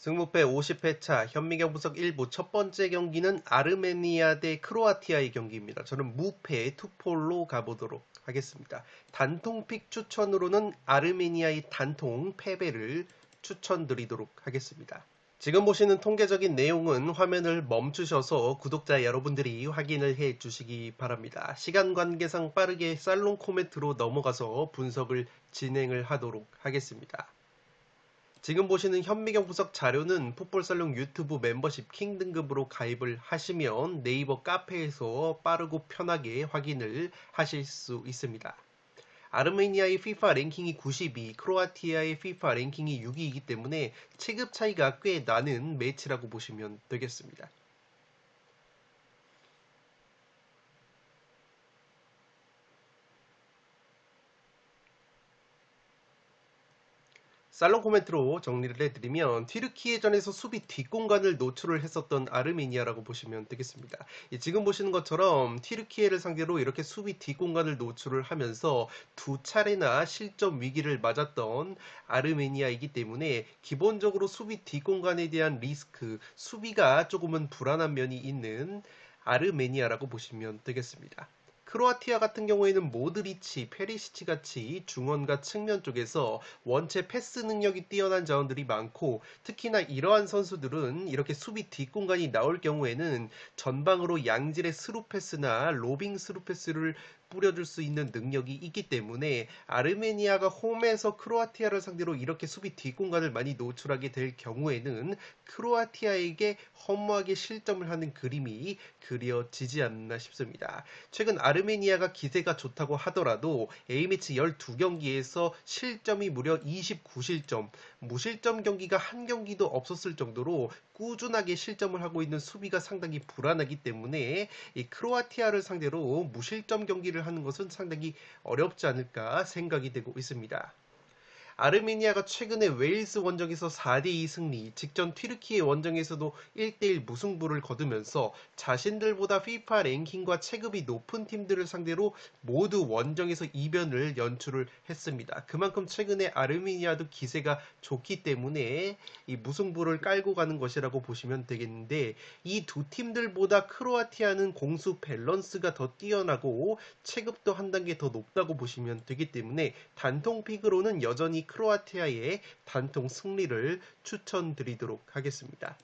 승무패 50회차 현미경 분석 1부 첫 번째 경기는 아르메니아 대 크로아티아의 경기입니다. 저는 무패 투폴로 가보도록 하겠습니다. 단통픽 추천으로는 아르메니아의 단통 패배를 추천드리도록 하겠습니다. 지금 보시는 통계적인 내용은 화면을 멈추셔서 구독자 여러분들이 확인을 해 주시기 바랍니다. 시간 관계상 빠르게 살롱 코멘트로 넘어가서 분석을 진행을 하도록 하겠습니다. 지금 보시는 현미경 분석 자료는 풋볼살롱 유튜브 멤버십 킹 등급으로 가입을 하시면 네이버 카페에서 빠르고 편하게 확인을 하실 수 있습니다. 아르메니아의 FIFA 랭킹이 92, 크로아티아의 FIFA 랭킹이 6위이기 때문에 체급 차이가 꽤 나는 매치라고 보시면 되겠습니다. 살롱 코멘트로 정리를 해드리면 튀르키예전에서 수비 뒷공간을 노출을 했었던 아르메니아라고 보시면 되겠습니다. 지금 보시는 것처럼 튀르키예를 상대로 이렇게 수비 뒷공간을 노출을 하면서 두 차례나 실점 위기를 맞았던 아르메니아이기 때문에 기본적으로 수비 뒷공간에 대한 리스크, 수비가 조금은 불안한 면이 있는 아르메니아라고 보시면 되겠습니다. 크로아티아 같은 경우에는 모드리치, 페리시치 같이 중원과 측면 쪽에서 원체 패스 능력이 뛰어난 자원들이 많고 특히나 이러한 선수들은 이렇게 수비 뒷공간이 나올 경우에는 전방으로 양질의 스루 패스나 로빙 스루 패스를 뿌려줄 수 있는 능력이 있기 때문에 아르메니아가 홈에서 크로아티아를 상대로 이렇게 수비 뒷공간을 많이 노출하게 될 경우에는 크로아티아에게 허무하게 실점을 하는 그림이 그려지지 않나 싶습니다. 최근 아르메니아가 기세가 좋다고 하더라도 A매치 12경기에서 실점이 무려 29실점, 무실점 경기가 한 경기도 없었을 정도로 꾸준하게 실점을 하고 있는 수비가 상당히 불안하기 때문에 이 크로아티아를 상대로 무실점 경기를 하는 것은 상당히 어렵지 않을까 생각이 되고 있습니다. 아르메니아가 최근에 웨일스 원정에서 4대2 승리, 직전 튀르키예 원정에서도 1대1 무승부를 거두면서 자신들보다 FIFA 랭킹과 체급이 높은 팀들을 상대로 모두 원정에서 이변을 연출을 했습니다. 그만큼 최근에 아르메니아도 기세가 좋기 때문에 이 무승부를 깔고 가는 것이라고 보시면 되겠는데 이 두 팀들보다 크로아티아는 공수 밸런스가 더 뛰어나고 체급도 한 단계 더 높다고 보시면 되기 때문에 단통픽으로는 여전히 크로아티아의 단통 승리를 추천드리도록 하겠습니다.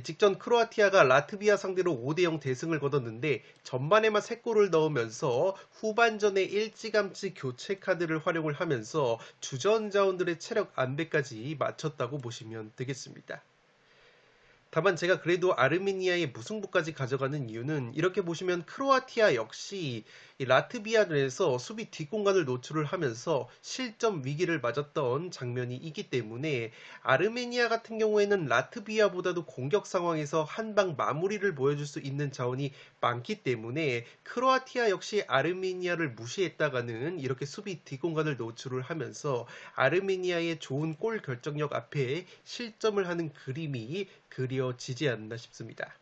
직전 크로아티아가 라트비아 상대로 5대0 대승을 거뒀는데 전반에만 3골을 넣으면서 후반전에 일찌감치 교체 카드를 활용을 하면서 주전 자원들의 체력 안배까지 맞췄다고 보시면 되겠습니다. 다만 제가 그래도 아르메니아의 무승부까지 가져가는 이유는 이렇게 보시면 크로아티아 역시 라트비아전에서 수비 뒷공간을 노출을 하면서 실점 위기를 맞았던 장면이 있기 때문에 아르메니아 같은 경우에는 라트비아보다도 공격 상황에서 한방 마무리를 보여줄 수 있는 자원이 많기 때문에 크로아티아 역시 아르메니아를 무시했다가는 이렇게 수비 뒷공간을 노출을 하면서 아르메니아의 좋은 골 결정력 앞에 실점을 하는 그림이 그려지지 않나 싶습니다.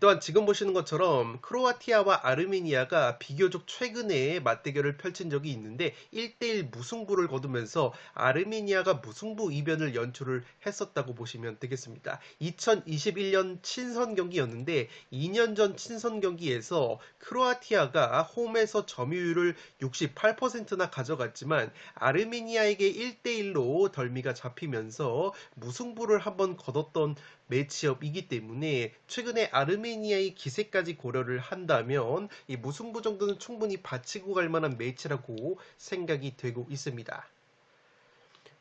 또한 지금 보시는 것처럼 크로아티아와 아르메니아가 비교적 최근에 맞대결을 펼친 적이 있는데 1대1 무승부를 거두면서 아르메니아가 무승부 이변을 연출을 했었다고 보시면 되겠습니다. 2021년 친선 경기였는데 2년 전 친선 경기에서 크로아티아가 홈에서 점유율을 68%나 가져갔지만 아르메니아에게 1대1로 덜미가 잡히면서 무승부를 한번 거뒀던 매치업이기 때문에 최근에 아르메니아의 기세까지 고려를 한다면 이 무승부 정도는 충분히 바치고 갈 만한 매치라고 생각이 되고 있습니다.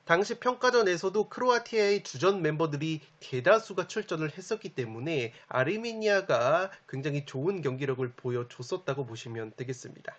당시 평가전에서도 크로아티아의 주전 멤버들이 대다수가 출전을 했었기 때문에 아르메니아가 굉장히 좋은 경기력을 보여줬었다고 보시면 되겠습니다.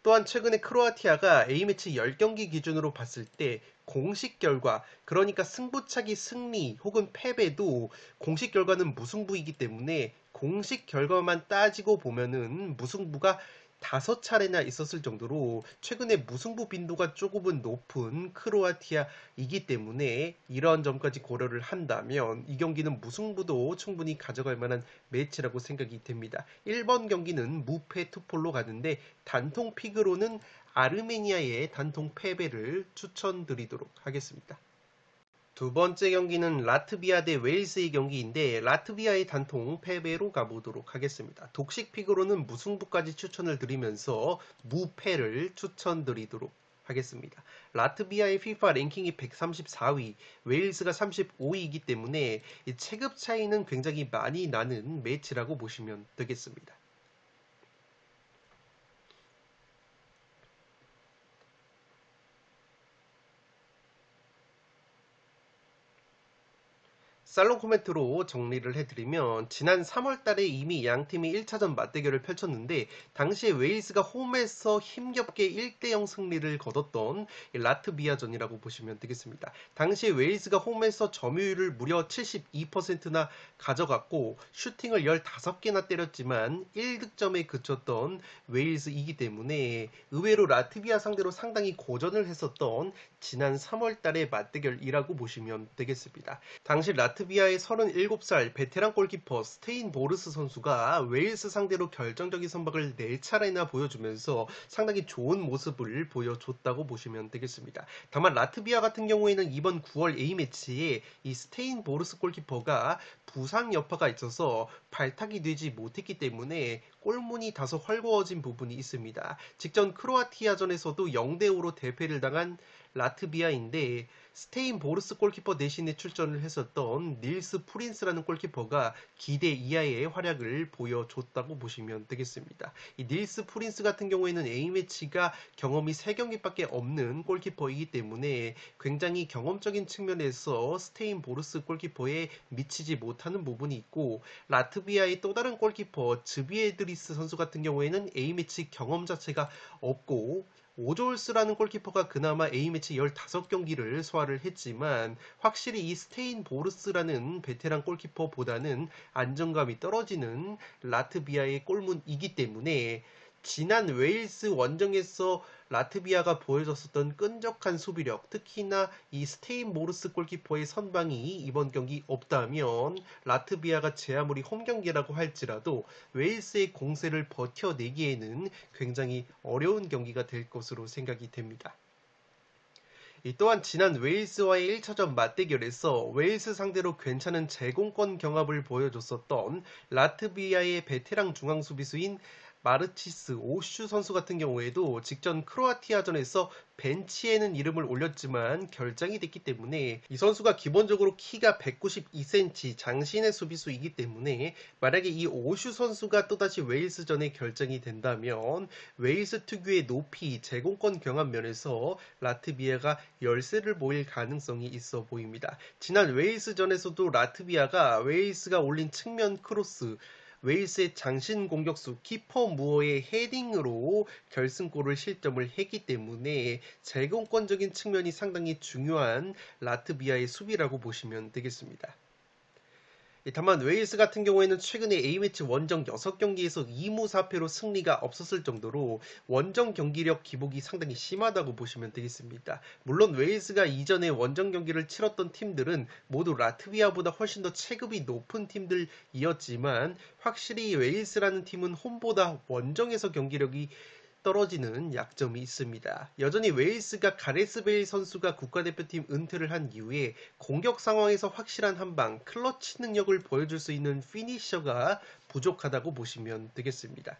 또한 최근에 크로아티아가 A매치 10경기 기준으로 봤을 때 공식 결과, 그러니까 승부차기 승리 혹은 패배도 공식 결과는 무승부이기 때문에 공식 결과만 따지고 보면은 무승부가 5차례나 있었을 정도로 최근에 무승부 빈도가 조금은 높은 크로아티아이기 때문에 이러한 점까지 고려를 한다면 이 경기는 무승부도 충분히 가져갈 만한 매치라고 생각이 됩니다. 1번 경기는 무패 투폴로 가는데 단통 픽으로는 아르메니아의 단통 패배를 추천드리도록 하겠습니다. 두 번째 경기는 라트비아 대 웨일스의 경기인데 라트비아의 단통 패배로 가보도록 하겠습니다. 독식 픽으로는 무승부까지 추천을 드리면서 무패를 추천드리도록 하겠습니다. 라트비아의 FIFA 랭킹이 134위, 웨일스가 35위이기 때문에 이 체급 차이는 굉장히 많이 나는 매치라고 보시면 되겠습니다. 살롱 코멘트로 정리를 해드리면 지난 3월 달에 이미 양팀이 1차전 맞대결을 펼쳤는데 당시에 웨일스가 홈에서 힘겹게 1대0 승리를 거뒀던 라트비아전이라고 보시면 되겠습니다. 당시에 웨일스가 홈에서 점유율을 무려 72%나 가져갔고 슈팅을 15개나 때렸지만 1득점에 그쳤던 웨일스이기 때문에 의외로 라트비아 상대로 상당히 고전을 했었던 지난 3월 달의 맞대결이라고 보시면 되겠습니다. 당시 라트비아의 37살 베테랑 골키퍼 스테인 보르스 선수가 웨일스 상대로 결정적인 선박을 4차례나 보여주면서 상당히 좋은 모습을 보여줬다고 보시면 되겠습니다. 다만 라트비아 같은 경우에는 이번 9월 A매치에 이 스테인 보르스 골키퍼가 부상 여파가 있어서 발탁이 되지 못했기 때문에 골문이 다소 헐거워진 부분이 있습니다. 직전 크로아티아전에서도 0대5로 대패를 당한 라트비아인데 스테인 보르스 골키퍼 대신에 출전을 했었던 닐스 프린스라는 골키퍼가 기대 이하의 활약을 보여줬다고 보시면 되겠습니다. 이 닐스 프린스 같은 경우에는 A매치가 경험이 3경기밖에 없는 골키퍼이기 때문에 굉장히 경험적인 측면에서 스테인 보르스 골키퍼에 미치지 못하는 부분이 있고 라트비아의 또 다른 골키퍼 즈비에드리스 선수 같은 경우에는 A매치 경험 자체가 없고 오졸스라는 골키퍼가 그나마 A매치 15경기를 소화를 했지만 확실히 이 스테인 보르스라는 베테랑 골키퍼보다는 안정감이 떨어지는 라트비아의 골문이기 때문에 지난 웨일스 원정에서 라트비아가 보여줬었던 끈적한 수비력, 특히나 이 스테인 모르스 골키퍼의 선방이 이번 경기 없다면 라트비아가 제 아무리 홈경기라고 할지라도 웨일스의 공세를 버텨내기에는 굉장히 어려운 경기가 될 것으로 생각이 됩니다. 또한 지난 웨일스와의 1차전 맞대결에서 웨일스 상대로 괜찮은 제공권 경합을 보여줬었던 라트비아의 베테랑 중앙 수비수인 마르치스 오슈 선수 같은 경우에도 직전 크로아티아전에서 벤치에는 이름을 올렸지만 결장이 됐기 때문에 이 선수가 기본적으로 키가 192cm 장신의 수비수이기 때문에 만약에 이 오슈 선수가 또다시 웨일스전에 결정이 된다면 웨일스 특유의 높이, 제공권 경합 면에서 라트비아가 열세를 보일 가능성이 있어 보입니다. 지난 웨일스전에서도 라트비아가 웨일스가 올린 측면 크로스 웨일스의 장신 공격수 키퍼 무어의 헤딩으로 결승골을 실점을 했기 때문에 제공권적인 측면이 상당히 중요한 라트비아의 수비라고 보시면 되겠습니다. 다만 웨일스 같은 경우에는 최근에 A매치 원정 6경기에서 2무 4패로 승리가 없었을 정도로 원정 경기력 기복이 상당히 심하다고 보시면 되겠습니다. 물론 웨일스가 이전에 원정 경기를 치렀던 팀들은 모두 라트비아보다 훨씬 더 체급이 높은 팀들이었지만 확실히 웨일스라는 팀은 홈보다 원정에서 경기력이 떨어지는 약점이 있습니다. 여전히 웨일스가 가레스 베일 선수가 국가대표팀 은퇴를 한 이후에 공격 상황에서 확실한 한방, 클러치 능력을 보여줄 수 있는 피니셔가 부족하다고 보시면 되겠습니다.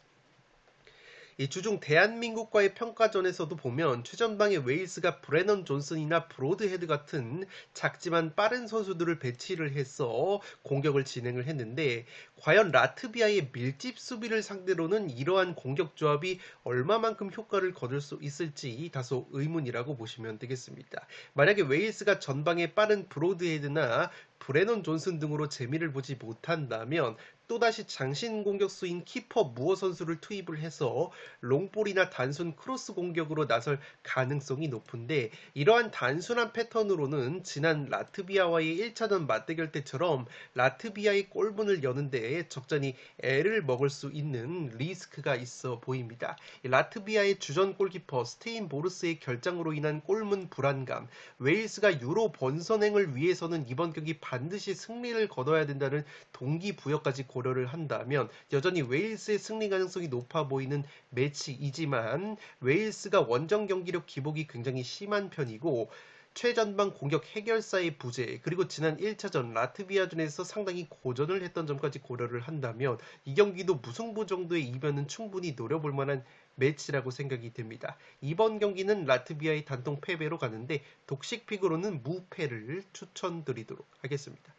이 주중 대한민국과의 평가전에서도 보면 최전방에 웨일스가 브레넌 존슨이나 브로드헤드 같은 작지만 빠른 선수들을 배치를 해서 공격을 진행을 했는데 과연 라트비아의 밀집 수비를 상대로는 이러한 공격 조합이 얼마만큼 효과를 거둘 수 있을지 다소 의문이라고 보시면 되겠습니다. 만약에 웨일스가 전방에 빠른 브로드헤드나 브레넌 존슨 등으로 재미를 보지 못한다면 또다시 장신 공격수인 키퍼 무어 선수를 투입을 해서 롱볼이나 단순 크로스 공격으로 나설 가능성이 높은데, 이러한 단순한 패턴으로는 지난 라트비아와의 1차전 맞대결 때처럼 라트비아의 골문을 여는데 적잖이 애를 먹을 수 있는 리스크가 있어 보입니다. 라트비아의 주전 골키퍼 스테인 보르스의 결장으로 인한 골문 불안감, 웨일스가 유로 본선행을 위해서는 이번 경기 반드시 승리를 거둬야 된다는 동기부여까지 고려를 한다면 여전히 웨일스의 승리 가능성이 높아 보이는 매치이지만, 웨일스가 원정 경기력 기복이 굉장히 심한 편이고 최전방 공격 해결사의 부재, 그리고 지난 1차전 라트비아전에서 상당히 고전을 했던 점까지 고려를 한다면 이 경기도 무승부 정도의 이변은 충분히 노려볼 만한 매치라고 생각이 됩니다. 이번 경기는 라트비아의 단통 패배로 가는데 독식픽으로는 무패를 추천드리도록 하겠습니다.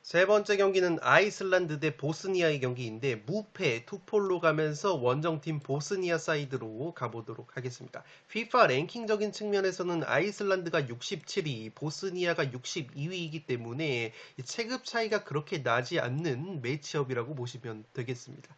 세 번째 경기는 아이슬란드 대 보스니아의 경기인데 무패 투폴로 가면서 원정팀 보스니아 사이드로 가보도록 하겠습니다. FIFA 랭킹적인 측면에서는 아이슬란드가 67위, 보스니아가 62위이기 때문에 체급 차이가 그렇게 나지 않는 매치업이라고 보시면 되겠습니다.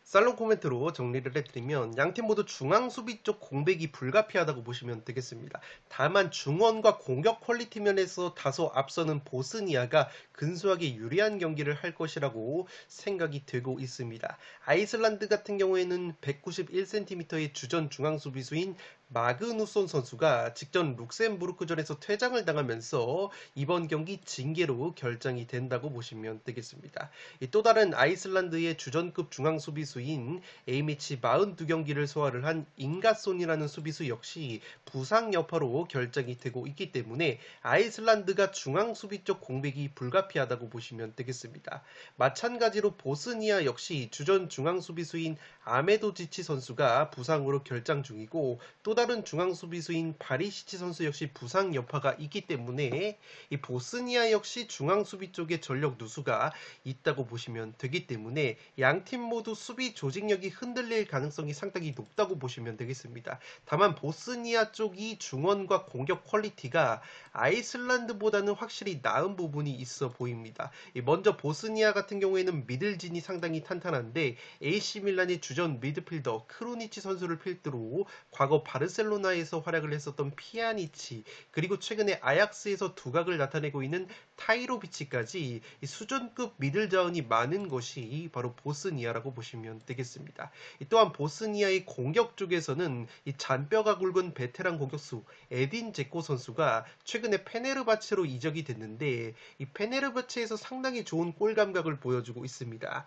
살롱 코멘트로 정리를 해드리면 양팀 모두 중앙 수비 쪽 공백이 불가피하다고 보시면 되겠습니다. 다만 중원과 공격 퀄리티 면에서 다소 앞서는 보스니아가 근소하게 유리한 경기를 할 것이라고 생각이 되고 있습니다. 아이슬란드 같은 경우에는 191cm의 주전 중앙 수비수인 마그누손 선수가 직전 룩셈부르크전에서 퇴장을 당하면서 이번 경기 징계로 결정이 된다고 보시면 되겠습니다. 또 다른 아이슬란드의 주전급 중앙 수비수인 A매치 42경기를 소화를 한 잉가손이라는 수비수 역시 부상 여파로 결정이 되고 있기 때문에 아이슬란드가 중앙 수비 쪽 공백이 불가피하다고 보시면 되겠습니다. 마찬가지로 보스니아 역시 주전 중앙 수비수인 아메도지치 선수가 부상으로 결장 중이고, 또 다른 중앙 수비수인 바리시치 선수 역시 부상 여파가 있기 때문에 이 보스니아 역시 중앙 수비 쪽에 전력 누수가 있다고 보시면 되기 때문에 양팀 모두 수비 조직력이 흔들릴 가능성이 상당히 높다고 보시면 되겠습니다. 다만 보스니아 쪽이 중원과 공격 퀄리티가 아이슬란드보다는 확실히 나은 부분이 있어 보입니다. 먼저 보스니아 같은 경우에는 미들진이 상당히 탄탄한데 AC 밀란의 주전 미드필더 크루니치 선수를 필두로 과거 바르셀로나에서 활약을 했었던 피아니치, 그리고 최근에 아약스에서 두각을 나타내고 있는 타이로비치까지 수준급 미들 자원이 많은 것이 바로 보스니아라고 보시면 되겠습니다. 또한 보스니아의 공격 쪽에서는 이 잔뼈가 굵은 베테랑 공격수 에딘 제코 선수가 최근에 페네르바체로 이적이 됐는데 이 페네르바체에서 상당히 좋은 골 감각을 보여주고 있습니다.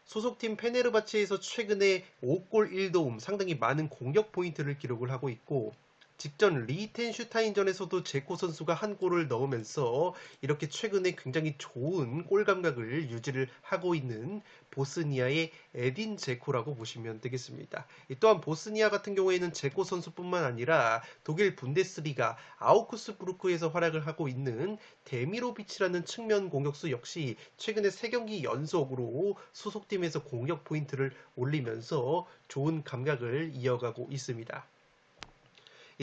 소속팀 페네르바체에서 최근에 5골 1도움, 상당히 많은 공격 포인트를 기록을 하고 있고, 직전 리텐슈타인전에서도 제코 선수가 한 골을 넣으면서 이렇게 최근에 굉장히 좋은 골 감각을 유지를 하고 있는 보스니아의 에딘 제코라고 보시면 되겠습니다. 또한 보스니아 같은 경우에는 제코 선수뿐만 아니라 독일 분데스리가 아우크스부르크에서 활약을 하고 있는 데미로비치라는 측면 공격수 역시 최근에 3경기 연속으로 소속팀에서 공격 포인트를 올리면서 좋은 감각을 이어가고 있습니다.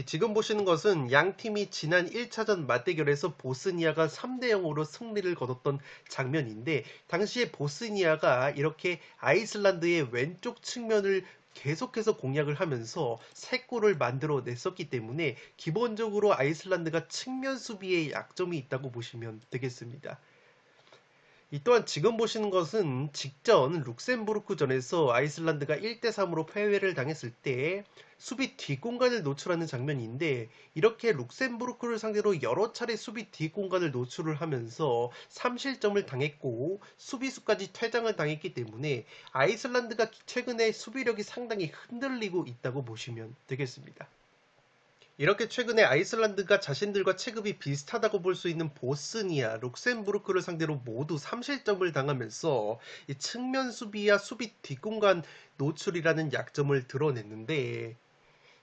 지금 보시는 것은 양 팀이 지난 1차전 맞대결에서 보스니아가 3대0으로 승리를 거뒀던 장면인데, 당시에 보스니아가 이렇게 아이슬란드의 왼쪽 측면을 계속해서 공략을 하면서 3골을 만들어 냈었기 때문에 기본적으로 아이슬란드가 측면 수비에 약점이 있다고 보시면 되겠습니다. 또한 지금 보시는 것은 직전 룩셈부르크전에서 아이슬란드가 1대3으로 패배를 당했을 때 수비 뒷공간을 노출하는 장면인데, 이렇게 룩셈부르크를 상대로 여러 차례 수비 뒷공간을 노출을 하면서 3실점을 당했고 수비수까지 퇴장을 당했기 때문에 아이슬란드가 최근에 수비력이 상당히 흔들리고 있다고 보시면 되겠습니다. 이렇게 최근에 아이슬란드가 자신들과 체급이 비슷하다고 볼 수 있는 보스니아, 룩셈부르크를 상대로 모두 3실점을 당하면서 이 측면 수비와 수비 뒷공간 노출이라는 약점을 드러냈는데,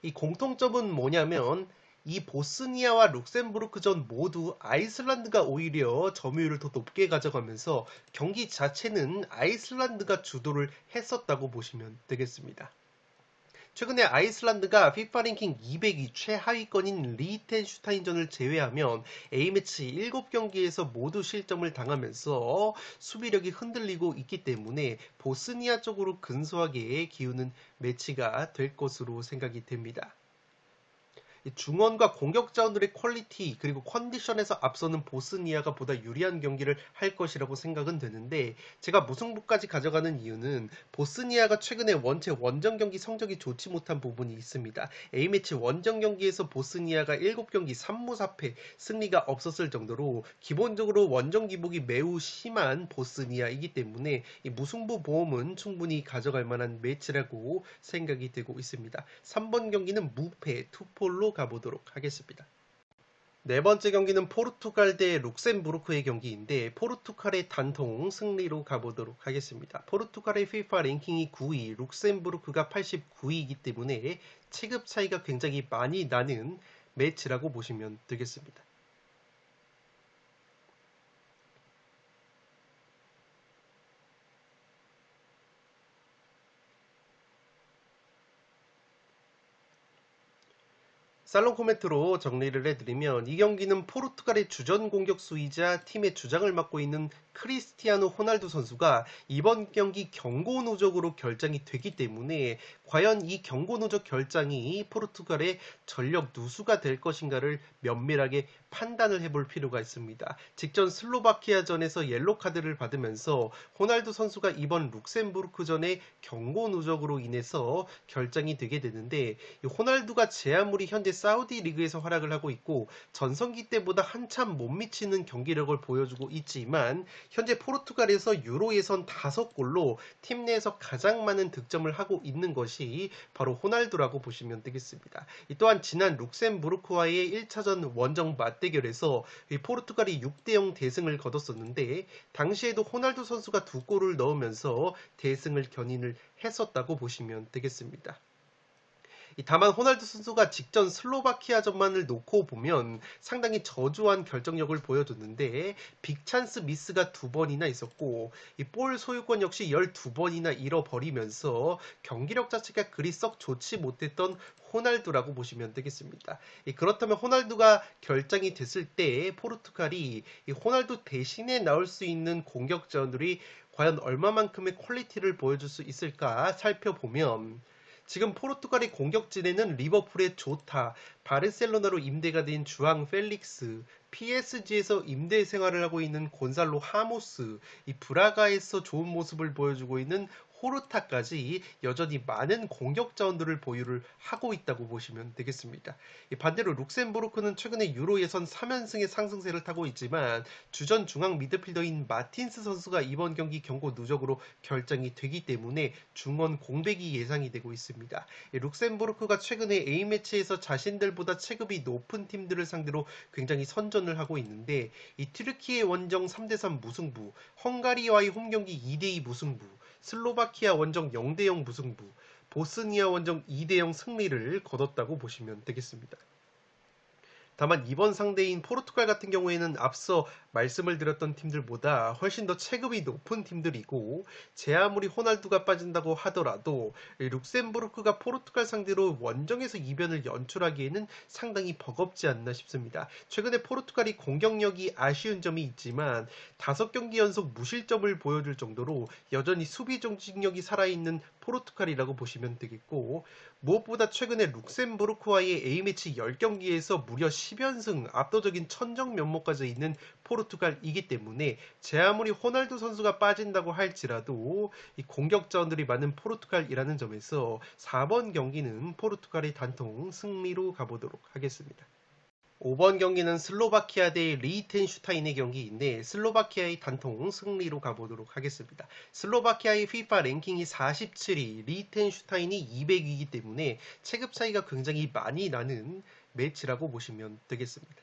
이 공통점은 뭐냐면 이 보스니아와 룩셈부르크전 모두 아이슬란드가 오히려 점유율을 더 높게 가져가면서 경기 자체는 아이슬란드가 주도를 했었다고 보시면 되겠습니다. 최근에 아이슬란드가 FIFA 랭킹 200위 최하위권인 리히텐슈타인전을 제외하면 A매치 7경기에서 모두 실점을 당하면서 수비력이 흔들리고 있기 때문에 보스니아 쪽으로 근소하게 기우는 매치가 될 것으로 생각이 됩니다. 중원과 공격 자원들의 퀄리티 그리고 컨디션에서 앞서는 보스니아가 보다 유리한 경기를 할 것이라고 생각은 되는데 제가 무승부까지 가져가는 이유는 보스니아가 최근에 원정 경기 성적이 좋지 못한 부분이 있습니다. A매치 원정 경기에서 보스니아가 7경기 3무 4패 승리가 없었을 정도로 기본적으로 원정 기복이 매우 심한 보스니아이기 때문에 이 무승부 보험은 충분히 가져갈 만한 매치라고 생각이 되고 있습니다. 3번 경기는 무패 투폴로 가보도록 하겠습니다. 네 번째 경기는 포르투갈 대 룩셈부르크의 경기인데 포르투갈의 단통 승리로 가보도록 하겠습니다. 포르투갈의 FIFA 랭킹이 9위, 룩셈부르크가 89위이기 때문에 체급 차이가 굉장히 많이 나는 매치라고 보시면 되겠습니다. 살롱 코멘트로 정리를 해드리면 이 경기는 포르투갈의 주전 공격수이자 팀의 주장을 맡고 있는 크리스티아노 호날두 선수가 이번 경기 경고 누적으로 결장이 되기 때문에 과연 이 경고 누적 결장이 포르투갈의 전력 누수가 될 것인가를 면밀하게 판단을 해볼 필요가 있습니다. 직전 슬로바키아전에서 옐로 카드를 받으면서 호날두 선수가 이번 룩셈부르크전에 경고 누적으로 인해서 결장이 되게 되는데 호날두가 제 아무리 현재 사우디 리그에서 활약을 하고 있고 전성기 때보다 한참 못 미치는 경기력을 보여주고 있지만 현재 포르투갈에서 유로 예선 5골로 팀 내에서 가장 많은 득점을 하고 있는 것이 바로 호날두라고 보시면 되겠습니다. 또한 지난 룩셈부르크와의 1차전 원정 맞대결에서 포르투갈이 6대0 대승을 거뒀었는데 당시에도 호날두 선수가 2골을 넣으면서 대승을 견인을 했었다고 보시면 되겠습니다. 다만 호날두 선수가 직전 슬로바키아전만을 놓고 보면 상당히 저조한 결정력을 보여줬는데 빅찬스 미스가 2번이나 있었고 이 볼 소유권 역시 12번이나 잃어버리면서 경기력 자체가 그리 썩 좋지 못했던 호날두라고 보시면 되겠습니다. 그렇다면 호날두가 결장이 됐을 때 포르투갈이 이 호날두 대신에 나올 수 있는 공격 자원들이 과연 얼마만큼의 퀄리티를 보여줄 수 있을까 살펴보면 지금 포르투갈의 공격진에는 리버풀의 조타, 바르셀로나로 임대가 된 주앙 펠릭스, PSG에서 임대 생활을 하고 있는 곤살로 하모스, 이 브라가에서 좋은 모습을 보여주고 있는 호르타까지 여전히 많은 공격 자원들을 보유를 하고 있다고 보시면 되겠습니다. 반대로 룩셈부르크는 최근에 유로 예선 3연승의 상승세를 타고 있지만 주전 중앙 미드필더인 마틴스 선수가 이번 경기 경고 누적으로 결정이 되기 때문에 중원 공백이 예상이 되고 있습니다. 룩셈부르크가 최근에 A매치에서 자신들보다 체급이 높은 팀들을 상대로 굉장히 선전을 하고 있는데 이 튀르키예 원정 3대3 무승부, 헝가리와의 홈경기 2대2 무승부, 슬로바키아 원정 0대0 무승부, 보스니아 원정 2대0 승리를 거뒀다고 보시면 되겠습니다. 다만 이번 상대인 포르투갈 같은 경우에는 앞서 말씀을 드렸던 팀들보다 훨씬 더 체급이 높은 팀들이고 제 아무리 호날두가 빠진다고 하더라도 룩셈부르크가 포르투갈 상대로 원정에서 이변을 연출하기에는 상당히 버겁지 않나 싶습니다. 최근에 포르투갈이 공격력이 아쉬운 점이 있지만 5경기 연속 무실점을 보여줄 정도로 여전히 수비 정직력이 살아있는 포르투갈이라고 보시면 되겠고 무엇보다 최근에 룩셈부르크와의 A매치 10경기에서 무려 10연승 압도적인 천정 면모까지 있는 포르투갈이기 때문에 제 아무리 호날두 선수가 빠진다고 할지라도 이 공격 자원들이 많은 포르투갈이라는 점에서 4번 경기는 포르투갈의 단통 승리로 가보도록 하겠습니다. 5번 경기는 슬로바키아 대 리히텐슈타인의 경기인데 슬로바키아의 단통 승리로 가보도록 하겠습니다. 슬로바키아의 FIFA 랭킹이 47위, 리히텐슈타인이 200위이기 때문에 체급 차이가 굉장히 많이 나는 매치라고 보시면 되겠습니다.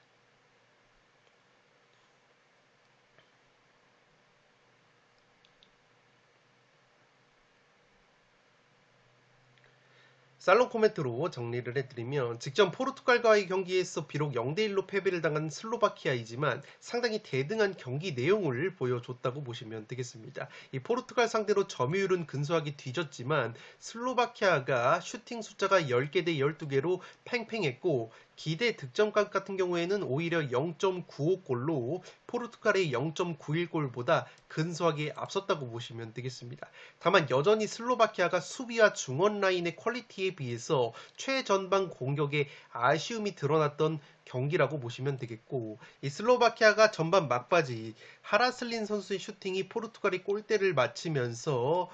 살롱 코멘트로 정리를 해드리면 직전 포르투갈과의 경기에서 비록 0대1로 패배를 당한 슬로바키아이지만 상당히 대등한 경기 내용을 보여줬다고 보시면 되겠습니다. 이 포르투갈 상대로 점유율은 근소하게 뒤졌지만 슬로바키아가 슈팅 숫자가 10개 대 12개로 팽팽했고 기대 득점각 같은 경우에는 오히려 0.95골로 포르투갈의 0.91골보다 근소하게 앞섰다고 보시면 되겠습니다. 다만 여전히 슬로바키아가 수비와 중원 라인의 퀄리티에 비해서 최전방 공격에 아쉬움이 드러났던 경기라고 보시면 되겠고, 이 슬로바키아가 전반 막바지 하라슬린 선수의 슈팅이 포르투갈이 골대를 맞히면서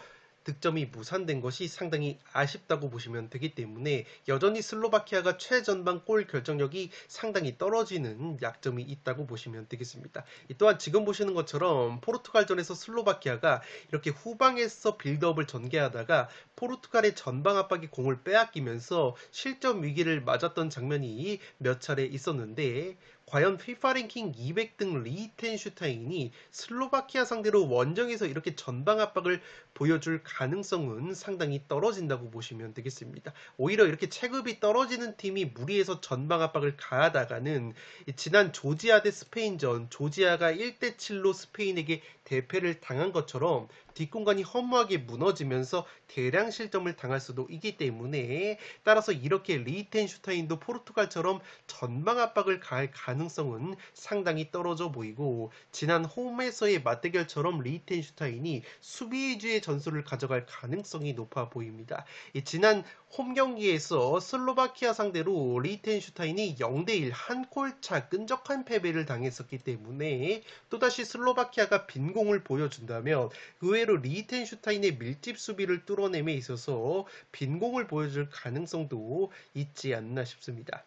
득점이 무산된 것이 상당히 아쉽다고 보시면 되기 때문에 여전히 슬로바키아가 최전방 골 결정력이 상당히 떨어지는 약점이 있다고 보시면 되겠습니다. 또한 지금 보시는 것처럼 포르투갈전에서 슬로바키아가 이렇게 후방에서 빌드업을 전개하다가 포르투갈의 전방 압박이 공을 빼앗기면서 실점 위기를 맞았던 장면이 몇 차례 있었는데 과연 피파 랭킹 200등 리텐슈타인이 슬로바키아 상대로 원정에서 이렇게 전방 압박을 보여줄 가능성은 상당히 떨어진다고 보시면 되겠습니다. 오히려 이렇게 체급이 떨어지는 팀이 무리해서 전방 압박을 가하다가는 지난 조지아 대 스페인전 조지아가 1대7로 스페인에게 대패를 당한 것처럼 뒷공간이 허무하게 무너지면서 대량 실점을 당할 수도 있기 때문에 따라서 이렇게 리텐슈타인도 포르투갈처럼 전방 압박을 가할 가능성은 상당히 떨어져 보이고 지난 홈에서의 맞대결처럼 리텐슈타인이 수비 위주의 전술을 가져갈 가능성이 높아 보입니다. 지난 홈 경기에서 슬로바키아 상대로 리텐슈타인이 0대1 한 골차 끈적한 패배를 당했었기 때문에 또다시 슬로바키아가 빈공을 보여준다면 의외로 리텐슈타인의 밀집 수비를 뚫어냄에 있어서 빈공을 보여줄 가능성도 있지 않나 싶습니다.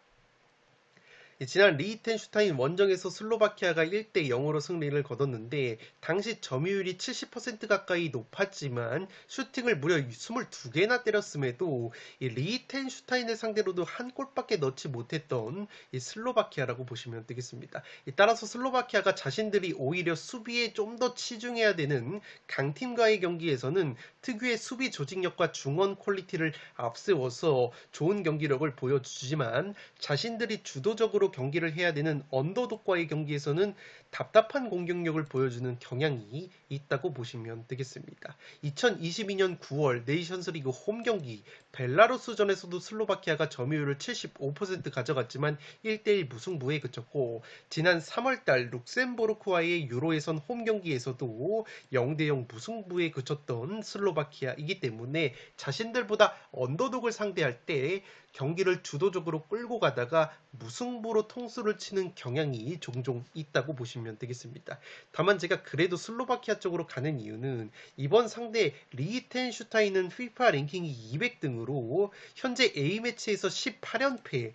지난 리히텐슈타인 원정에서 슬로바키아가 1대 0으로 승리를 거뒀는데 당시 점유율이 70% 가까이 높았지만 슈팅을 무려 22개나 때렸음에도 이 리히텐슈타인을 상대로도 한 골밖에 넣지 못했던 이 슬로바키아라고 보시면 되겠습니다. 따라서 슬로바키아가 자신들이 오히려 수비에 좀 더 치중해야 되는 강팀과의 경기에서는 특유의 수비 조직력과 중원 퀄리티를 앞세워서 좋은 경기력을 보여주지만 자신들이 주도적으로 경기를 해야 되는 언더독과의 경기에서는 답답한 공격력을 보여주는 경향이 있다고 보시면 되겠습니다. 2022년 9월 네이션스리그 홈 경기 벨라루스전에서도 슬로바키아가 점유율을 75% 가져갔지만 1대1 무승부에 그쳤고 지난 3월달 룩셈부르크와의 유로 예선 홈 경기에서도 0대0 무승부에 그쳤던 슬로바키아이기 때문에 자신들보다 언더독을 상대할 때 경기를 주도적으로 끌고 가다가 무승부로 통수를 치는 경향이 종종 있다고 보시면 되겠습니다. 다만 제가 그래도 슬로바키아 쪽으로 가는 이유는 이번 상대 리히텐슈타인은 FIFA 랭킹이 200등으로 현재 A매치에서 18연패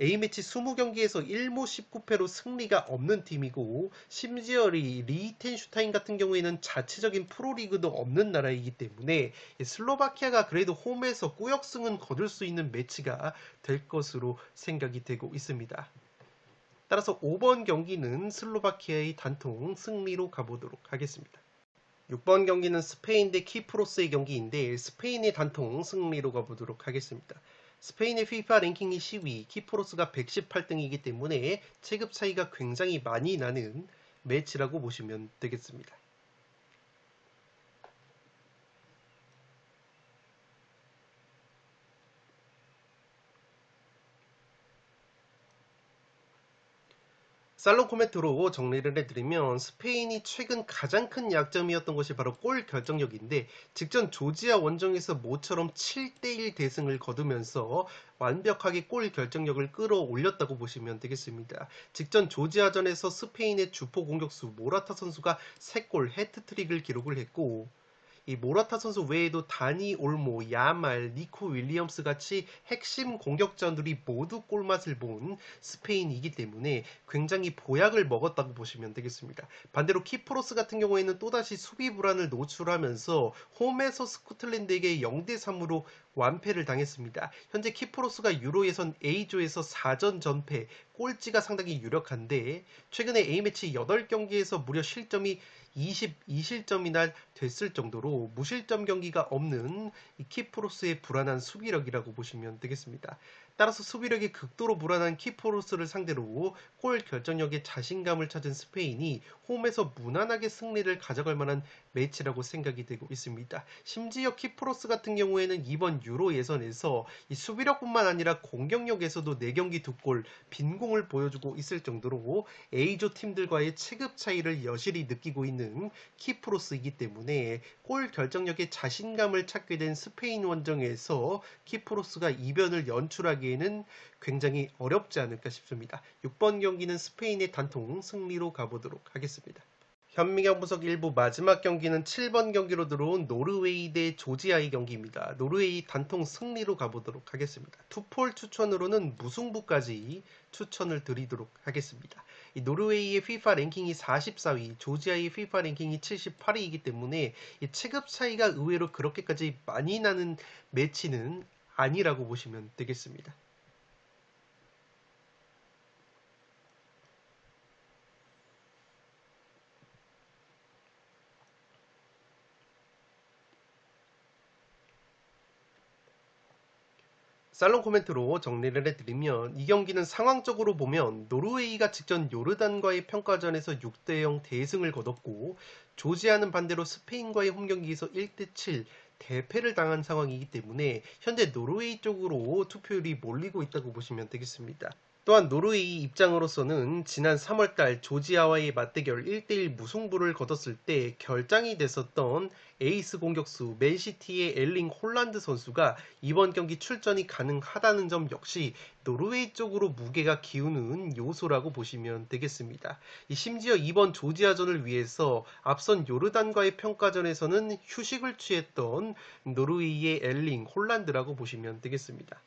A매치 20경기에서 1무 19패로 승리가 없는 팀이고 심지어 리히텐슈타인 같은 경우에는 자체적인 프로리그도 없는 나라이기 때문에 슬로바키아가 그래도 홈에서 꾸역승은 거둘 수 있는 매치가 될 것으로 생각이 되고 있습니다. 따라서 5번 경기는 슬로바키아의 단통 승리로 가보도록 하겠습니다. 6번 경기는 스페인 대 키프로스의 경기인데 스페인의 단통 승리로 가보도록 하겠습니다. 스페인의 FIFA 랭킹이 10위, 키프로스가 118등이기 때문에 체급 차이가 굉장히 많이 나는 매치라고 보시면 되겠습니다. 살롱 코멘트로 정리를 해드리면 스페인이 최근 가장 큰 약점이었던 것이 바로 골 결정력인데 직전 조지아 원정에서 모처럼 7대1 대승을 거두면서 완벽하게 골 결정력을 끌어올렸다고 보시면 되겠습니다. 직전 조지아전에서 스페인의 주포 공격수 모라타 선수가 3골 해트트릭을 기록을 했고 이 모라타 선수 외에도 다니 올모, 야말, 니코 윌리엄스 같이 핵심 공격자들이 모두 골맛을 본 스페인이기 때문에 굉장히 보약을 먹었다고 보시면 되겠습니다. 반대로 키프로스 같은 경우에는 또다시 수비 불안을 노출하면서 홈에서 스코틀랜드에게 0대3으로 완패를 당했습니다. 현재 키프로스가 유로 예선 A조에서 4전 전패, 꼴찌가 상당히 유력한데 최근에 A매치 8경기에서 무려 실점이 22실점이나 됐을 정도로 무실점 경기가 없는 이 키프로스의 불안한 수비력이라고 보시면 되겠습니다. 따라서 수비력이 극도로 불안한 키프로스를 상대로 골 결정력에 자신감을 찾은 스페인이 홈에서 무난하게 승리를 가져갈 만한 매치라고 생각이 되고 있습니다. 심지어 키프로스 같은 경우에는 이번 유로 예선에서 이 수비력뿐만 아니라 공격력에서도 4경기 2골 빈공을 보여주고 있을 정도로 A조 팀들과의 체급 차이를 여실히 느끼고 있는 키프로스이기 때문에 골 결정력에 자신감을 찾게 된 스페인 원정에서 키프로스가 이변을 연출하기에는 굉장히 어렵지 않을까 싶습니다. 6번 경기는 스페인의 단통 승리로 가보도록 하겠습니다. 현미경 분석 일부 마지막 경기는 7번 경기로 들어온 노르웨이 대 조지아의 경기입니다. 노르웨이 단통 승리로 가보도록 하겠습니다. 투폴 추천으로는 무승부까지 추천을 드리도록 하겠습니다. 이 노르웨이의 FIFA 랭킹이 44위, 조지아의 FIFA 랭킹이 78위이기 때문에 이 체급 차이가 의외로 그렇게까지 많이 나는 매치는 아니라고 보시면 되겠습니다. 살롱 코멘트로 정리를 해드리면 이 경기는 상황적으로 보면 노르웨이가 직전 요르단과의 평가전에서 6대0 대승을 거뒀고 조지아는 반대로 스페인과의 홈경기에서 1대7 대패를 당한 상황이기 때문에 현재 노르웨이 쪽으로 투표율이 몰리고 있다고 보시면 되겠습니다. 또한 노르웨이 입장으로서는 지난 3월달 조지아와의 맞대결 1대1 무승부를 거뒀을 때 결장이 됐었던 에이스 공격수 맨시티의 엘링 홀란드 선수가 이번 경기 출전이 가능하다는 점 역시 노르웨이 쪽으로 무게가 기우는 요소라고 보시면 되겠습니다. 심지어 이번 조지아전을 위해서 앞선 요르단과의 평가전에서는 휴식을 취했던 노르웨이의 엘링 홀란드라고 보시면 되겠습니다.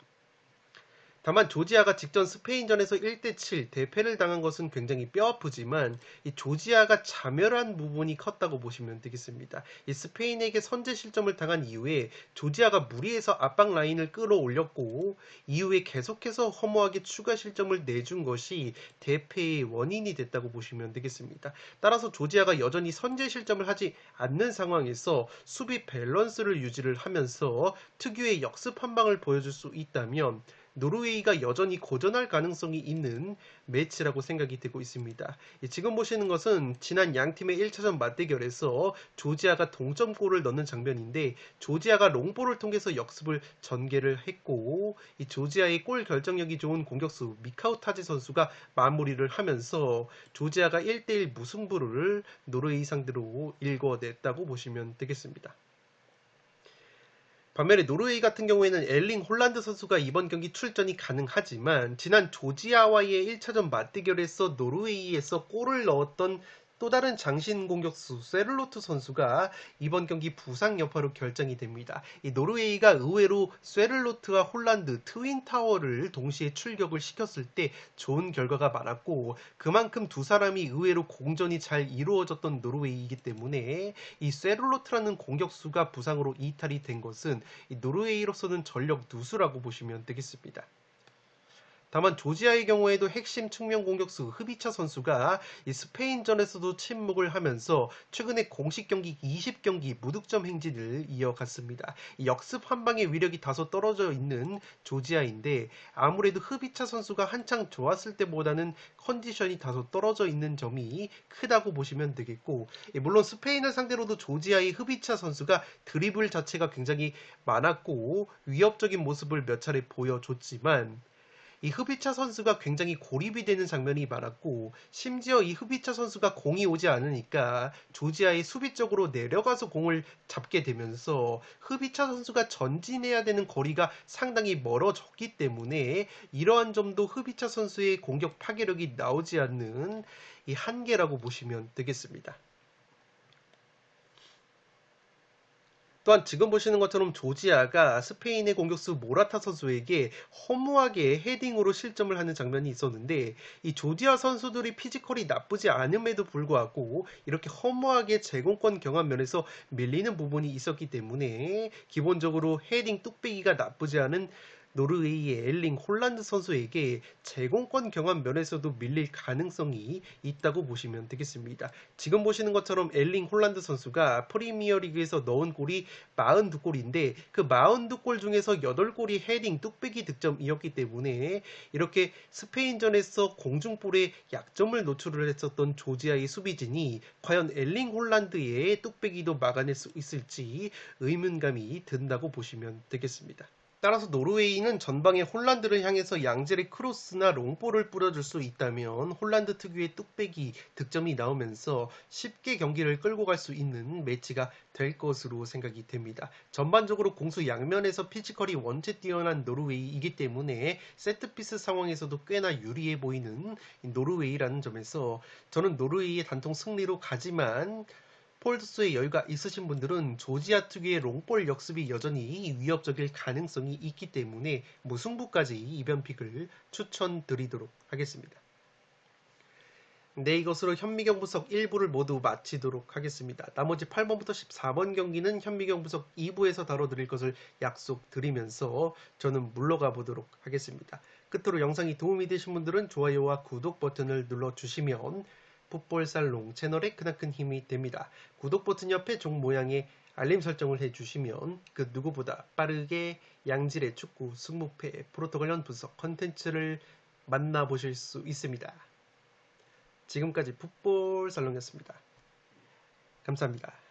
다만 조지아가 직전 스페인전에서 1대7 대패를 당한 것은 굉장히 뼈아프지만 이 조지아가 자멸한 부분이 컸다고 보시면 되겠습니다. 이 스페인에게 선제 실점을 당한 이후에 조지아가 무리해서 압박 라인을 끌어올렸고 이후에 계속해서 허무하게 추가 실점을 내준 것이 대패의 원인이 됐다고 보시면 되겠습니다. 따라서 조지아가 여전히 선제 실점을 하지 않는 상황에서 수비 밸런스를 유지를 하면서 특유의 역습 한 방을 보여줄 수 있다면 노르웨이가 여전히 고전할 가능성이 있는 매치라고 생각이 되고 있습니다. 지금 보시는 것은 지난 양팀의 1차전 맞대결에서 조지아가 동점골을 넣는 장면인데 조지아가 롱볼을 통해서 역습을 전개를 했고 이 조지아의 골 결정력이 좋은 공격수 미카우타지 선수가 마무리를 하면서 조지아가 1대1 무승부를 노르웨이 상대로 일궈냈다고 보시면 되겠습니다. 반면에 노르웨이 같은 경우에는 엘링 홀란드 선수가 이번 경기 출전이 가능하지만 지난 조지아와의 1차전 맞대결에서 노르웨이에서 골을 넣었던 또 다른 장신 공격수 쇠를로트 선수가 이번 경기 부상 여파로 결정이 됩니다. 이 노르웨이가 의외로 쇠를로트와 홀란드 트윈타워를 동시에 출격을 시켰을 때 좋은 결과가 많았고 그만큼 두 사람이 의외로 공전이 잘 이루어졌던 노르웨이이기 때문에 이 쇠를로트라는 공격수가 부상으로 이탈이 된 것은 이 노르웨이로서는 전력 누수라고 보시면 되겠습니다. 다만 조지아의 경우에도 핵심 측면 공격수 흐비차 선수가 이 스페인전에서도 침묵을 하면서 최근에 공식 경기 20경기 무득점 행진을 이어갔습니다. 역습 한 방의 위력이 다소 떨어져 있는 조지아인데 아무래도 흐비차 선수가 한창 좋았을 때보다는 컨디션이 다소 떨어져 있는 점이 크다고 보시면 되겠고 물론 스페인을 상대로도 조지아의 흐비차 선수가 드리블 자체가 굉장히 많았고 위협적인 모습을 몇 차례 보여줬지만 이 흐비차 선수가 굉장히 고립이 되는 장면이 많았고 심지어 이 흐비차 선수가 공이 오지 않으니까 조지아의 수비 쪽으로 내려가서 공을 잡게 되면서 흐비차 선수가 전진해야 되는 거리가 상당히 멀어졌기 때문에 이러한 점도 흐비차 선수의 공격 파괴력이 나오지 않는 이 한계라고 보시면 되겠습니다. 또한 지금 보시는 것처럼 조지아가 스페인의 공격수 모라타 선수에게 허무하게 헤딩으로 실점을 하는 장면이 있었는데 이 조지아 선수들이 피지컬이 나쁘지 않음에도 불구하고 이렇게 허무하게 제공권 경합 면에서 밀리는 부분이 있었기 때문에 기본적으로 헤딩 뚝배기가 나쁘지 않은 노르웨이의 엘링 홀란드 선수에게 제공권 경합 면에서도 밀릴 가능성이 있다고 보시면 되겠습니다. 지금 보시는 것처럼 엘링 홀란드 선수가 프리미어리그에서 넣은 골이 42골인데 그 42골 중에서 8골이 헤딩 뚝배기 득점이었기 때문에 이렇게 스페인전에서 공중볼에 약점을 노출을 했었던 조지아의 수비진이 과연 엘링 홀란드의 뚝배기도 막아낼 수 있을지 의문감이 든다고 보시면 되겠습니다. 따라서 노르웨이는 전방에 홀란드를 향해서 양질의 크로스나 롱볼을 뿌려줄 수 있다면 홀란드 특유의 뚝배기 득점이 나오면서 쉽게 경기를 끌고 갈 수 있는 매치가 될 것으로 생각이 됩니다. 전반적으로 공수 양면에서 피지컬이 원체 뛰어난 노르웨이이기 때문에 세트피스 상황에서도 꽤나 유리해 보이는 노르웨이라는 점에서 저는 노르웨이의 단통 승리로 가지만 폴드스의 여유가 있으신 분들은 조지아 특유의 롱볼 역습이 여전히 위협적일 가능성이 있기 때문에 무승부까지 이변픽을 추천드리도록 하겠습니다. 네, 이것으로 현미경 분석 1부를 모두 마치도록 하겠습니다. 나머지 8번부터 14번 경기는 현미경 분석 2부에서 다뤄드릴 것을 약속드리면서 저는 물러가 보도록 하겠습니다. 끝으로 영상이 도움이 되신 분들은 좋아요와 구독 버튼을 눌러주시면 풋볼살롱 채널에 크나큰 힘이 됩니다. 구독 버튼 옆에 종 모양의 알림 설정을 해주시면 그 누구보다 빠르게 양질의 축구, 승무패, 프로토 관련 분석 컨텐츠를 만나보실 수 있습니다. 지금까지 풋볼살롱이었습니다. 감사합니다.